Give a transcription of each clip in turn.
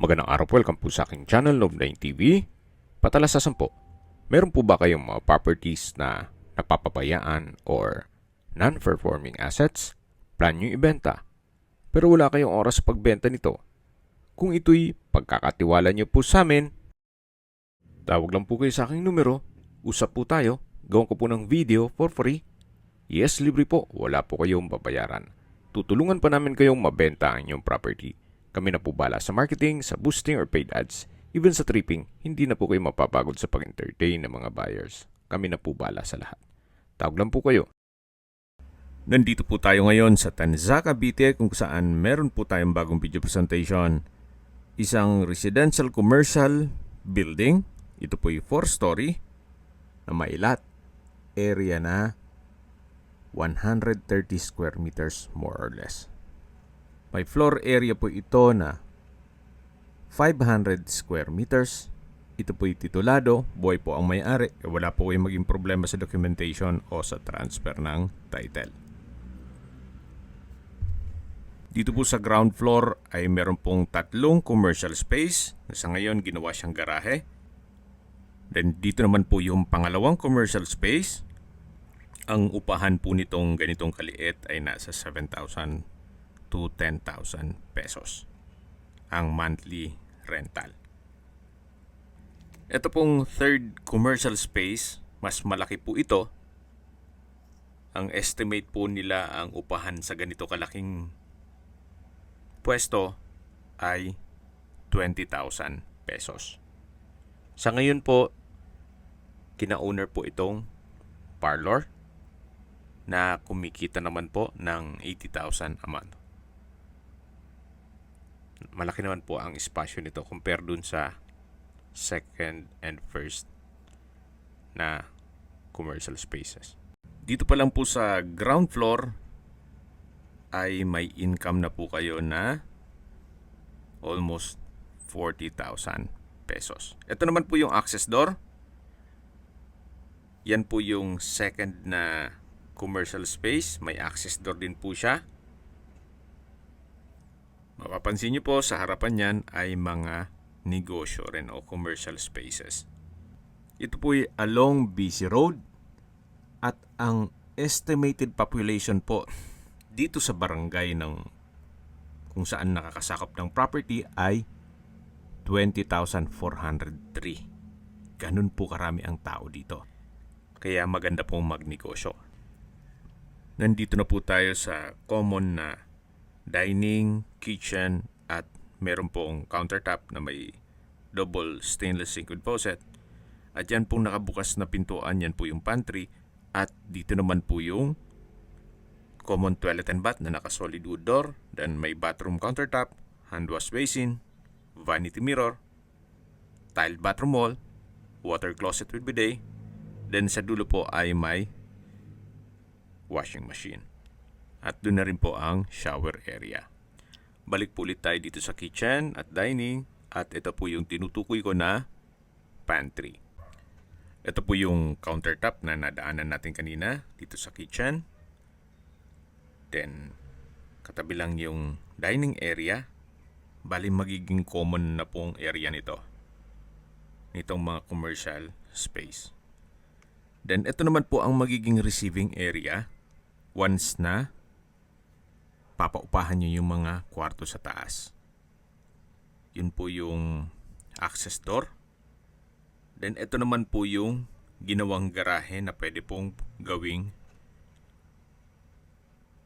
Magandang araw po, welcome po sa aking channel, Love9 TV. Patalasasan po, meron po ba kayong mga properties na napapabayaan or non-performing assets? Plan nyo ibenta, pero wala kayong oras sa pagbenta nito. Kung ito'y pagkakatiwala nyo po sa amin, tawag lang po kayo sa aking numero, usap po tayo, gawin ko po ng video for free. Yes, libre po, wala po kayong babayaran. Tutulungan pa namin kayong mabenta ang inyong property. Kami na po bala sa marketing, sa boosting or paid ads. Even sa tripping, hindi na po kayo mapapagod sa pag-entertain ng mga buyers. Kami na po bala sa lahat. Tawag lang po kayo. Nandito po tayo ngayon sa Tanzac, Cavite kung saan meron po tayong bagong video presentation. Isang residential commercial building. Ito po yung 4-story na mailat. Area na 130 square meters more or less. May floor area po ito na 500 square meters. Ito po yung titulado, buhay po ang may-ari. Wala po kayong maging problema sa documentation o sa transfer ng title. Dito po sa ground floor ay meron pong 3 commercial space. Sa ngayon ginawa siyang garahe. Then dito naman po yung pangalawang commercial space. Ang upahan po nitong ganitong kaliit ay nasa 7,000 to 10,000 pesos ang monthly rental. Ito pong third commercial space, mas malaki po ito. Ang estimate po nila ang upahan sa ganito kalaking pwesto ay 20,000 pesos. Sa ngayon po, kina-owner po itong parlor na kumikita naman po ng 80,000 a month. Malaki naman po ang espasyo nito compare dun sa second and first na commercial spaces. Dito pa lang po sa ground floor ay may income na po kayo na almost 40,000 pesos. Ito naman po yung access door. Yan po yung second na commercial space. May access door din po siya. Mapapansin nyo po sa harapan niyan ay mga negosyo rin o commercial spaces. Ito po ay along BC Road at ang estimated population po dito sa barangay ng kung saan nakakasakop ng property ay 20,403. Ganun po karami ang tao dito. Kaya maganda pong magnegosyo. Nandito na po tayo sa common na dining, kitchen, at meron pong countertop na may double stainless sink with faucet. At yan pong nakabukas na pintuan, yan po yung pantry. At dito naman po yung common toilet and bath na naka-solid wood door. Then may bathroom countertop, hand wash basin, vanity mirror, tiled bathroom wall, water closet with bidet. Then sa dulo po ay may washing machine. At doon na rin po ang shower area. Balik po ulit tayo dito sa kitchen at dining. At ito po yung tinutukoy ko na pantry. Ito po yung countertop na nadaanan natin kanina dito sa kitchen. Then, katabi lang yung dining area. Bali magiging common na pong area nito. Nitong mga commercial space. Then, ito naman po ang magiging receiving area once na papaupahan nyo yung mga kwarto sa taas. Yun po yung access door. Then ito naman po yung ginawang garahe na pwede pong gawing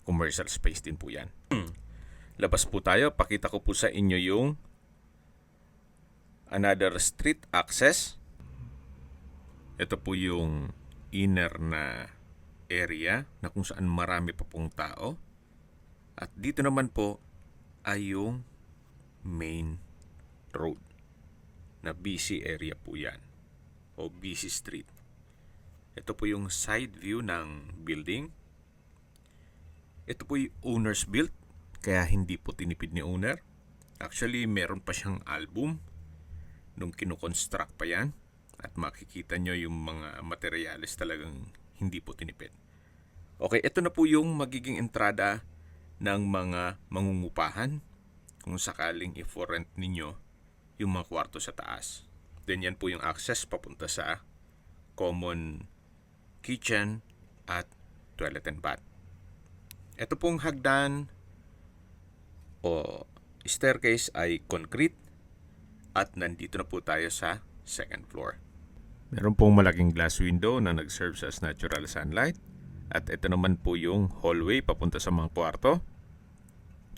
commercial space din po yan. Labas po tayo. Pakita ko po sa inyo yung another street access. Ito po yung inner na area na kung saan marami pa pong tao. At dito naman po ay yung main road na busy area po yan o busy street. Ito po yung side view ng building. Ito po yung owner's built kaya hindi po tinipid ni owner. Actually meron pa siyang album nung kinukonstruct pa yan at makikita nyo yung mga materyales talagang hindi po tinipid. Okay, ito na po yung magiging entrada ng mga mangungupahan kung sakaling i-for rent ninyo yung mga kwarto sa taas. Then yan po yung access papunta sa common kitchen at toilet and bath. Ito pong hagdan o staircase ay concrete at nandito na po tayo sa second floor. Meron pong malaking glass window na nag-serve as natural sunlight. At ito naman po yung hallway papunta sa mga kwarto.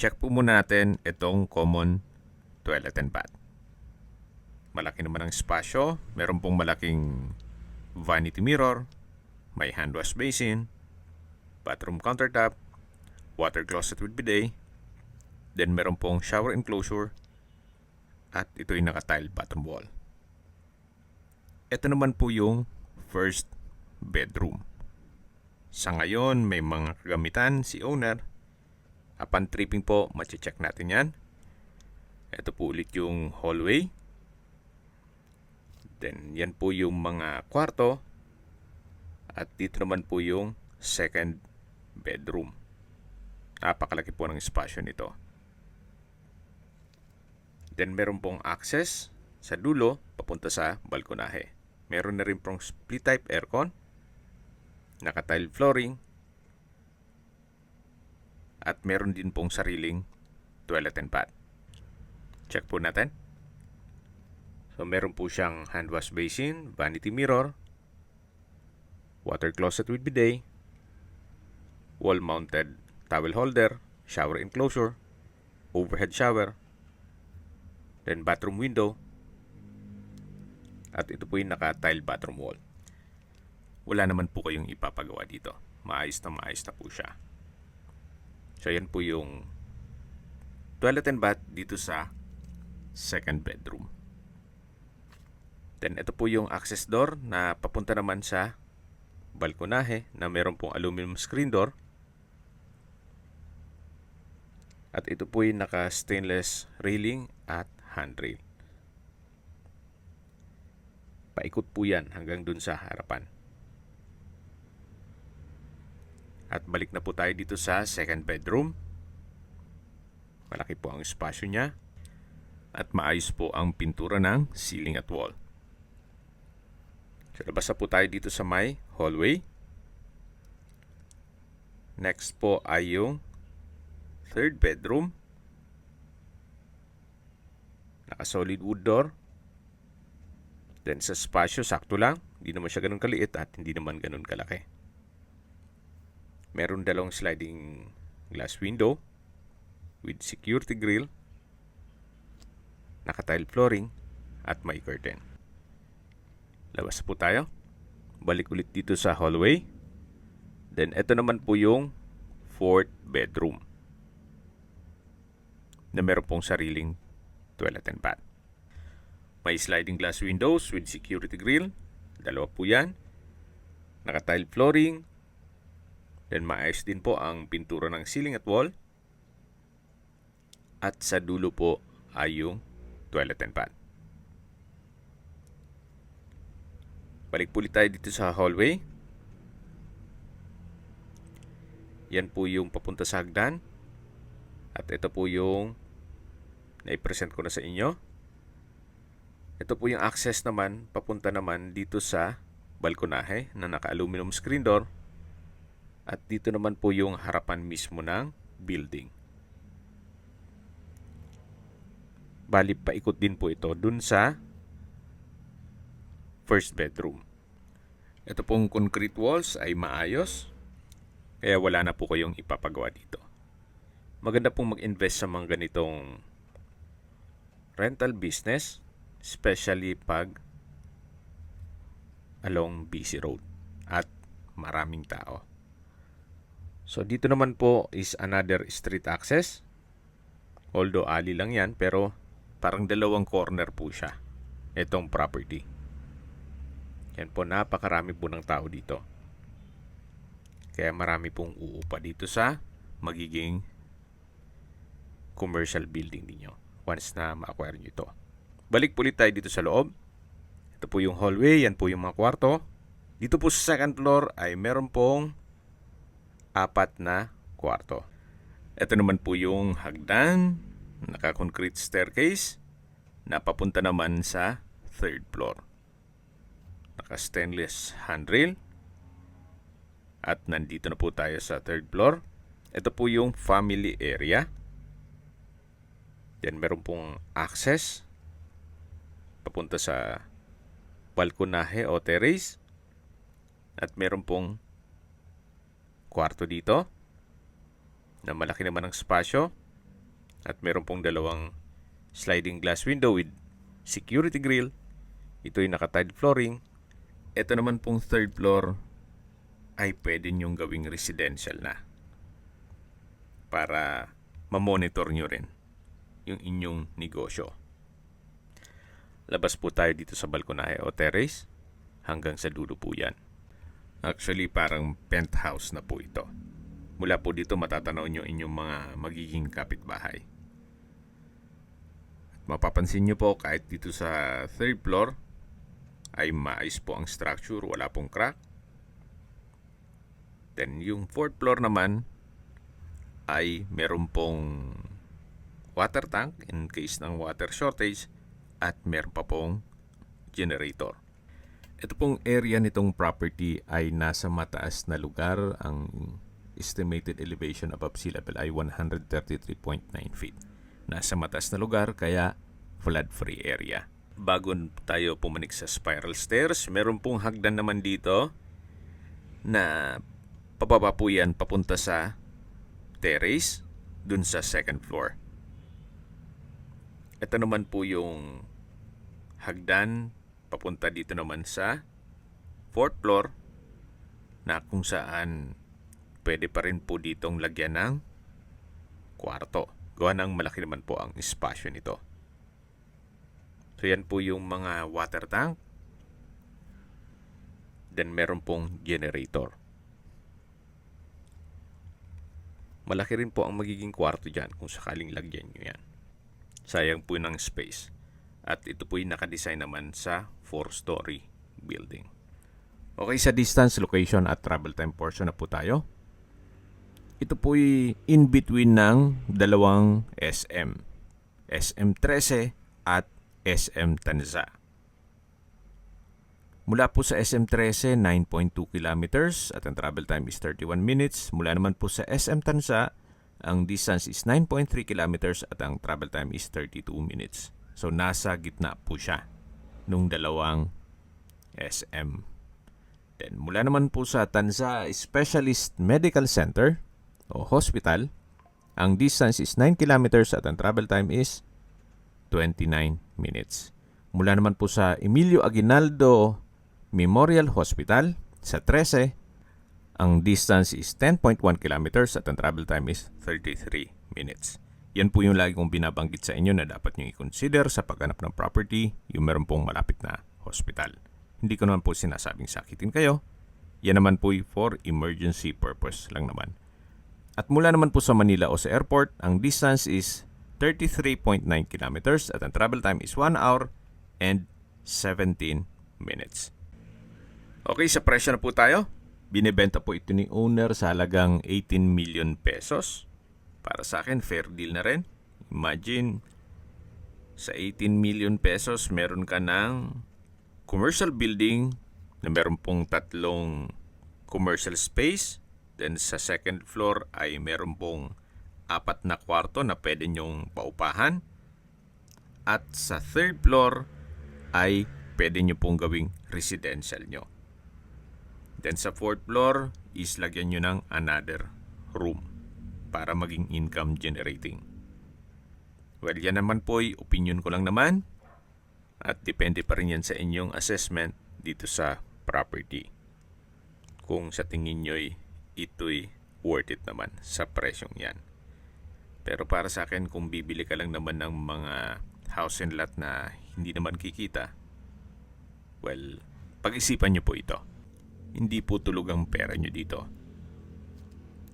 Check po muna natin itong common toilet and bath. Malaki naman ang espasyo. Meron pong malaking vanity mirror, may hand wash basin, bathroom countertop, water closet with bidet, then meron pong shower enclosure, at ito yung naka-tile bathroom wall. Ito naman po yung first bedroom. Sa ngayon, may mga kagamitan si owner. Upon tripping po, mache-check natin yan. Ito po ulit yung hallway. Then, yan po yung mga kwarto. At dito naman po yung second bedroom. Napakalaki po ng espasyo nito. Then, meron pong access sa dulo papunta sa balkonahe. Meron na rin pong split type aircon, naka-tile flooring, at meron din pong sariling toilet and bath. Check po natin. So, meron po siyang hand wash basin, vanity mirror, water closet with bidet, wall-mounted towel holder, shower enclosure, overhead shower, then bathroom window, at ito po yung naka-tile bathroom wall. Wala naman po kayong ipapagawa dito. Maayos na po siya. So, yan po yung toilet and bath dito sa second bedroom. Then, ito po yung access door na papunta naman sa balkonahe na meron pong aluminum screen door. At ito po yung naka-stainless railing at handrail. Paikot po yan hanggang dun sa harapan. At balik na po tayo dito sa second bedroom. Malaki po ang espasyo niya. At maayos po ang pintura ng ceiling at wall. So, labas na po tayo dito sa may hallway. Next po ay yung third bedroom. Naka-solid wood door. Then sa espasyo, sakto lang. Hindi naman siya ganun kaliit at hindi naman ganun kalaki. Meron dalawang sliding glass window with security grill, naka-tile flooring, at may curtain. Labas po tayo. Balik ulit dito sa hallway. Then, ito naman po yung fourth bedroom na meron pong sariling toilet and bath. May sliding glass windows with security grill. Dalawa po yan. Naka-tile flooring. Then, maayos din po ang pintura ng ceiling at wall. At sa dulo po ay yung toilet and bath. Balik po ulit tayo dito sa hallway. Yan po yung papunta sa hagdan. At ito po yung na-present ko na sa inyo. Ito po yung access naman, papunta naman dito sa balkonahe na naka-aluminum screen door. At dito naman po yung harapan mismo ng building. Bali, paikot din po ito dun sa first bedroom. Ito pong concrete walls ay maayos. Kaya wala na po kayong ipapagawa dito. Maganda pong mag-invest sa mga ganitong rental business, especially pag along busy road at maraming tao. So, dito naman po is another street access. Although alley lang yan, pero parang dalawang corner po siya. Itong property. Yan po, napakarami po ng tao dito. Kaya marami pong uupa dito sa magiging commercial building ninyo once na ma-acquire nyo ito. Balik po ulit tayo dito sa loob. Ito po yung hallway, yan po yung mga kwarto. Dito po sa second floor ay meron pong 4 na kwarto. Ito naman po yung hagdan, naka-concrete staircase. na papunta naman sa third floor. Naka-stainless handrail. At nandito na po tayo sa third floor. Ito po yung family area. Then meron pong access papunta sa balkonahe o terrace. At meron pong kwarto dito na malaki naman ang spasyo. At meron pong dalawang sliding glass window with security grill. Ito yung naka-tile flooring. Ito naman pong third floor ay pwede nyong gawing residential na para ma-monitor nyo rin yung inyong negosyo. Labas po tayo dito sa balkonahe o terrace. Hanggang sa dulo po yan. Actually, parang penthouse na po ito. Mula po dito matatanaw nyo inyong mga magiging kapitbahay. Mapapansin nyo po kahit dito sa third floor ay maayos po ang structure, wala pong crack. Then yung fourth floor naman ay meron pong water tank in case ng water shortage at meron pa pong generator. Ito pong area nitong property ay nasa mataas na lugar. Ang estimated elevation above sea level ay 133.9 feet. Nasa mataas na lugar kaya flood-free area. Bago tayo pumanik sa spiral stairs, meron pong hagdan naman dito na pababa po yan papunta sa terrace dun sa second floor. Ito naman po yung hagdan papunta dito naman sa fourth floor na kung saan pwede pa rin po ditong lagyan ng kwarto. Gawa ng malaki naman po ang espasyo nito. So yan po yung mga water tank. Then meron pong generator. Malaki rin po ang magiging kwarto dyan kung sakaling lagyan nyo yan. Sayang po ng space. At ito po yung nakadesign naman sa 4-story building. Okay, sa distance, location at travel time portion na po tayo. Ito po yung in between ng dalawang SM. SM 13 at SM Tanza. Mula po sa SM 13, 9.2 kilometers at ang travel time is 31 minutes. Mula naman po sa SM Tanza, ang distance is 9.3 kilometers at ang travel time is 32 minutes. So nasa gitna po siya nung dalawang SM. Then mula naman po sa Tanza Specialist Medical Center o Hospital, ang distance is 9 kilometers at ang travel time is 29 minutes. Mula naman po sa Emilio Aguinaldo Memorial Hospital sa 13, ang distance is 10.1 kilometers at ang travel time is 33 minutes. Yan po yung lagi kong binabanggit sa inyo na dapat nyo i-consider sa paghanap ng property, yung meron pong malapit na hospital. Hindi ko naman po sinasabing sakitin kayo. Yan naman po for emergency purpose lang naman. At mula naman po sa Manila o sa airport, ang distance is 33.9 kilometers at ang travel time is 1 hour and 17 minutes. Okay, sa presyo na po tayo. Binibenta po ito ni owner sa halagang 18 million pesos. Para sa akin, fair deal na rin. Imagine, sa 18 million pesos, meron ka ng commercial building na meron pong 3 commercial space. Then sa second floor ay meron pong 4 na kwarto na pwede nyong paupahan. At sa third floor ay pwede nyo pong gawing residential nyo. Then sa fourth floor is lagyan nyo ng another room para maging income generating. Well, yan naman po ay opinion ko lang naman at depende pa rin yan sa inyong assessment dito sa property. Kung sa tingin nyo'y ito'y worth it naman sa presyong yan. Pero para sa akin, kung bibili ka lang naman ng mga house and lot na hindi naman kikita, well, pag-isipan nyo po ito. Hindi po tulog ang pera nyo dito.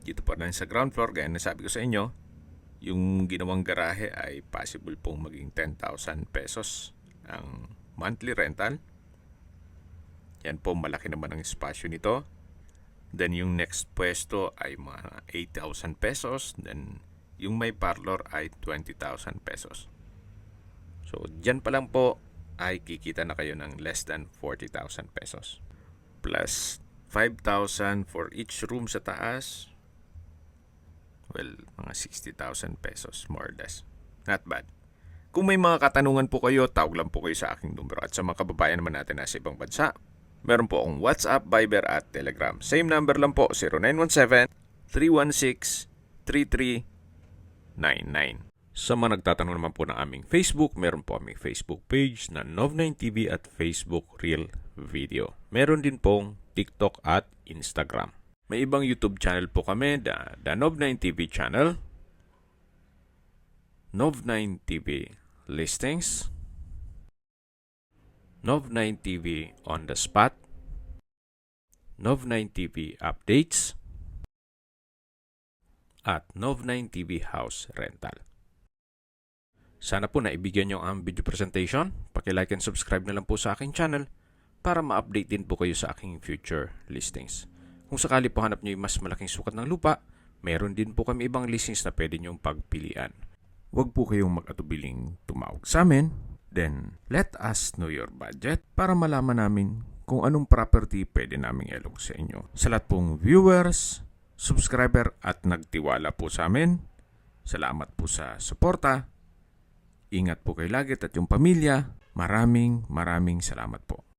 Dito pa rin sa ground floor, gaya na sabi ko sa inyo, yung ginawang garahe ay possible pong maging 10,000 pesos ang monthly rental. Yan po, malaki naman ang espasyo nito. Then yung next pwesto ay mga 8,000 pesos. Then yung may parlor ay 20,000 pesos. So, dyan pa lang po ay kikita na kayo ng less than 40,000 pesos. Plus 5,000 for each room sa taas. Well, mga 60,000 pesos more or less. Not bad. Kung may mga katanungan po kayo, tawag lang po kayo sa aking numero. At sa mga kababayan naman natin na sa ibang bansa, meron po akong WhatsApp, Viber at Telegram. Same number lang po, 0917-316-3399. Sa mga nagtatanong naman po ng aming Facebook, meron po aming Facebook page na Nov9TV at Facebook Reel Video. Meron din pong TikTok at Instagram. May ibang YouTube channel po kami, the Nov9TV channel, Nov9TV Listings, Nov9TV On The Spot, Nov9TV Updates, at Nov9TV House Rental. Sana po naibigyan nyo ang video presentation. Paki-like and subscribe na lang po sa aking channel para ma-update din po kayo sa aking future listings. Kung sakali po hanap nyo yung mas malaking sukat ng lupa, meron din po kami ibang listings na pwede nyong pagpilian. Huwag po kayong mag-atubiling tumawag sa amin. Then, let us know your budget para malaman namin kung anong property pwede naming ilog sa inyo. Sa lahat pong viewers, subscriber at nagtiwala po sa amin, salamat po sa suporta. Ingat po kayo lagi at yung pamilya. Maraming salamat po.